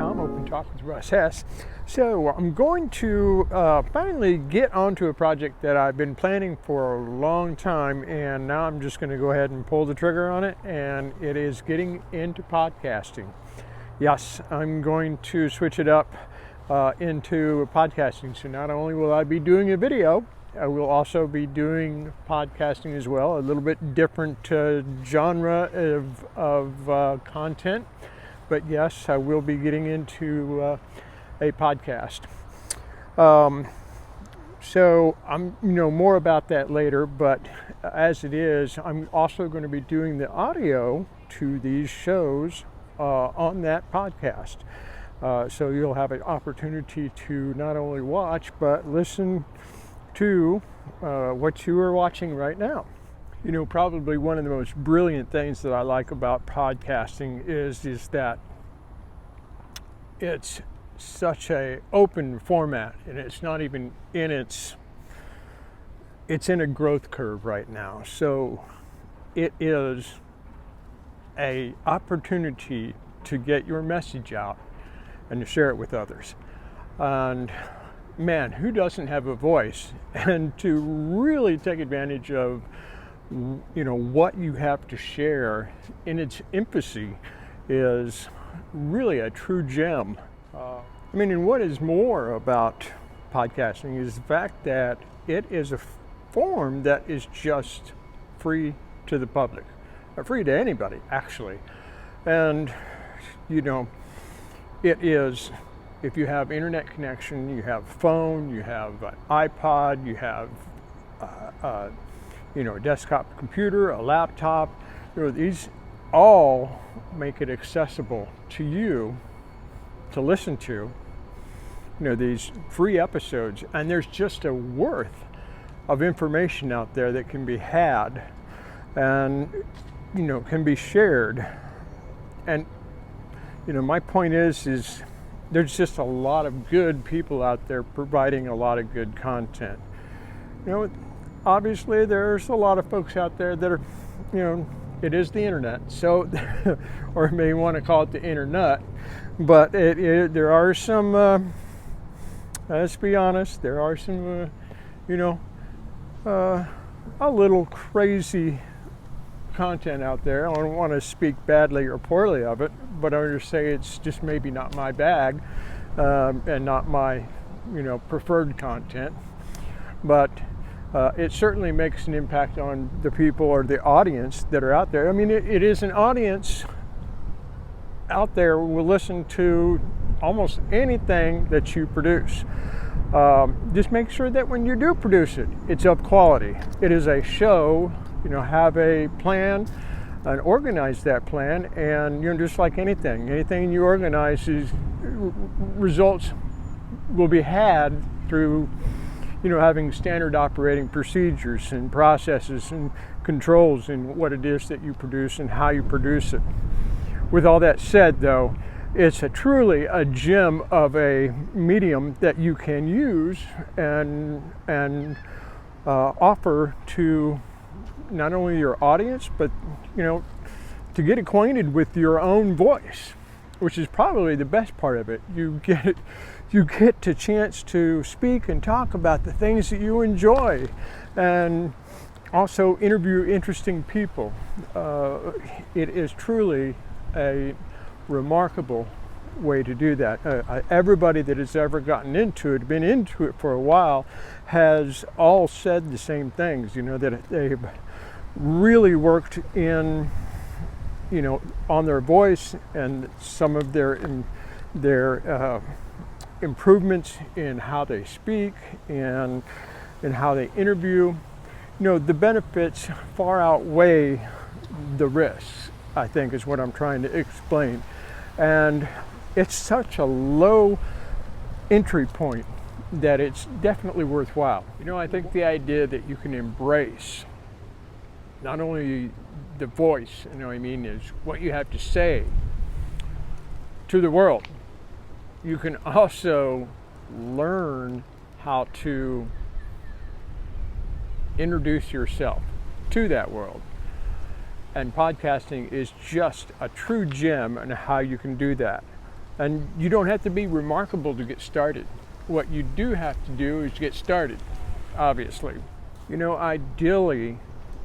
OpenTalk.com, Open Talk with Russ Hess. So I'm going to finally get onto a project that I've been planning for a long time, and now I'm just going to go ahead and pull the trigger on it, and it is getting into podcasting. Yes, I'm going to switch it up into podcasting. So not only will I be doing a video, I will also be doing podcasting as well, a little bit different genre of content. But yes, I will be getting into a podcast. So I'm, more about that later. But as it is, I'm also going to be doing the audio to these shows on that podcast. So you'll have an opportunity to not only watch but listen to what you are watching right now. Probably one of the most brilliant things that I like about podcasting is that it's such a open format, and it's not even it's in a growth curve right now. So it is a opportunity to get your message out and to share it with others. And man, who doesn't have a voice? And to really take advantage of, what you have to share in its infancy is really a true gem. And what is more about podcasting is the fact that it is a form that is just free to the public, free to anybody, actually. And, it is, if you have internet connection, you have phone, you have an iPod, you have, a desktop computer, a laptop, these all make it accessible to you to listen to, these free episodes. And there's just a worth of information out there that can be had and, can be shared. And, my point is there's just a lot of good people out there providing a lot of good content. Obviously there's a lot of folks out there that are, it is the internet, so, or you may want to call it the internet, but there are some, let's be honest, there are some, a little crazy content out there. I don't want to speak badly or poorly of it, but I would just say it's just maybe not my bag, and not my, preferred content. But it certainly makes an impact on the people or the audience that are out there. It is an audience out there who will listen to almost anything that you produce. Just make sure that when you do produce it, it's of quality. It is a show. Have a plan and organize that plan, and just like anything you organize, results will be had through having standard operating procedures and processes and controls in what it is that you produce and how you produce it. With all that said, though, it's truly a gem of a medium that you can use and offer to not only your audience, but to get acquainted with your own voice, which is probably the best part of it. You get the chance to speak and talk about the things that you enjoy, and also interview interesting people. It is truly a remarkable way to do that. Everybody that has ever gotten into it, been into it for a while, has all said the same things, that they've really worked in, on their voice, and some of their improvements in how they speak and how they interview. The benefits far outweigh the risks, I think, is what I'm trying to explain. And it's such a low entry point that it's definitely worthwhile. I think the idea that you can embrace not only the voice, is what you have to say to the world. You can also learn how to introduce yourself to that world. And podcasting is just a true gem in how you can do that. And you don't have to be remarkable to get started. What you do have to do is get started, obviously. Ideally,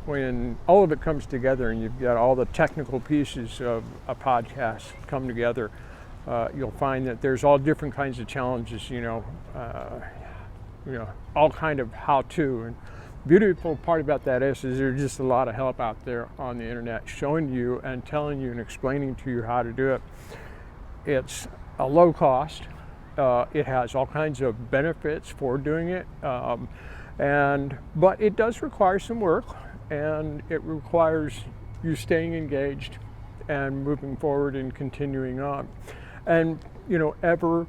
when all of it comes together and you've got all the technical pieces of a podcast come together, you'll find that there's all different kinds of challenges, all kind of how-to. And beautiful part about that is there's just a lot of help out there on the internet showing you and telling you and explaining to you how to do it. It's a low cost. It has all kinds of benefits for doing it, but it does require some work, and it requires you staying engaged and moving forward and continuing on, and ever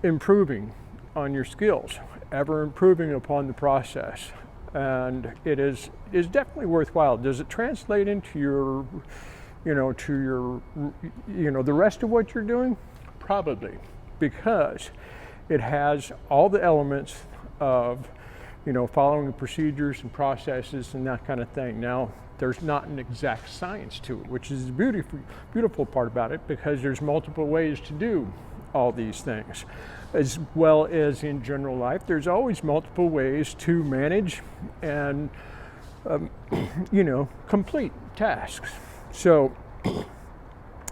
improving on your skills, ever improving upon the process. And it is definitely worthwhile. Does it translate into your the rest of what you're doing? Probably, because it has all the elements of following the procedures and processes and that kind of thing. Now, there's not an exact science to it, which is the beautiful part about it, because there's multiple ways to do all these things. As well as in general life, there's always multiple ways to manage and complete tasks. So,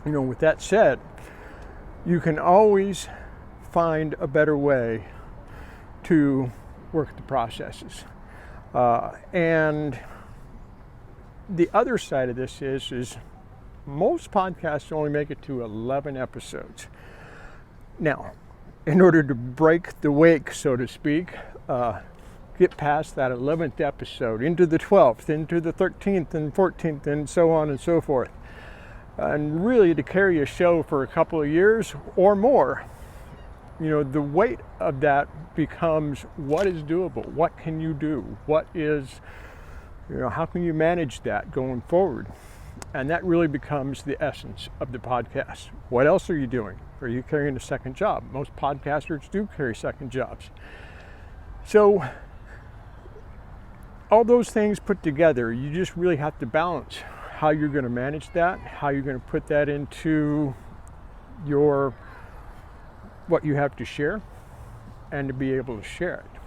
with that said, you can always find a better way to work the processes. And the other side of this is most podcasts only make it to 11 episodes. Now, in order to break the wake, so to speak, get past that 11th episode, into the 12th, into the 13th and 14th, and so on and so forth, and really to carry a show for a couple of years or more, the weight of that becomes what is doable, what can you do, what is, how can you manage that going forward? And that really becomes the essence of the podcast. What else are you doing? Are you carrying a second job? Most podcasters do carry second jobs. So all those things put together, you just really have to balance how you're going to manage that, how you're going to put that into what you have to share, and to be able to share it.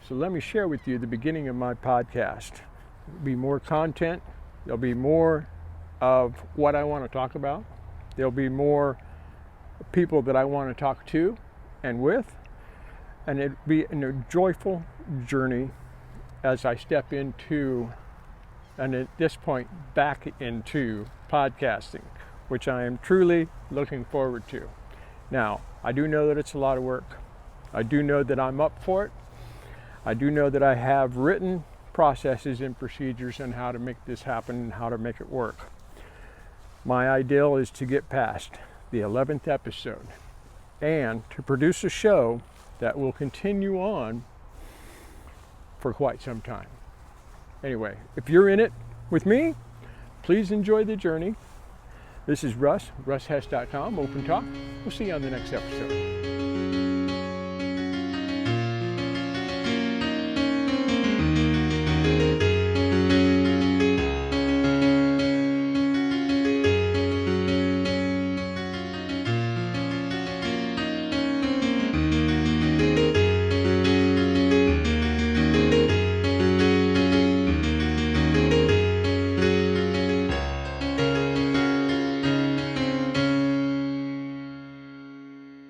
So let me share with you the beginning of my podcast. There'll be more content. There'll be more of what I want to talk about. There'll be more people that I want to talk to and with. And it'll be a joyful journey as I step into, and at this point, back into podcasting, which I am truly looking forward to. Now, I do know that it's a lot of work. I do know that I'm up for it. I do know that I have written processes and procedures on how to make this happen and how to make it work. My ideal is to get past the 11th episode and to produce a show that will continue on for quite some time. Anyway, if you're in it with me, please enjoy the journey. This is Russ, RussHess.com, Open Talk. We'll see you on the next episode.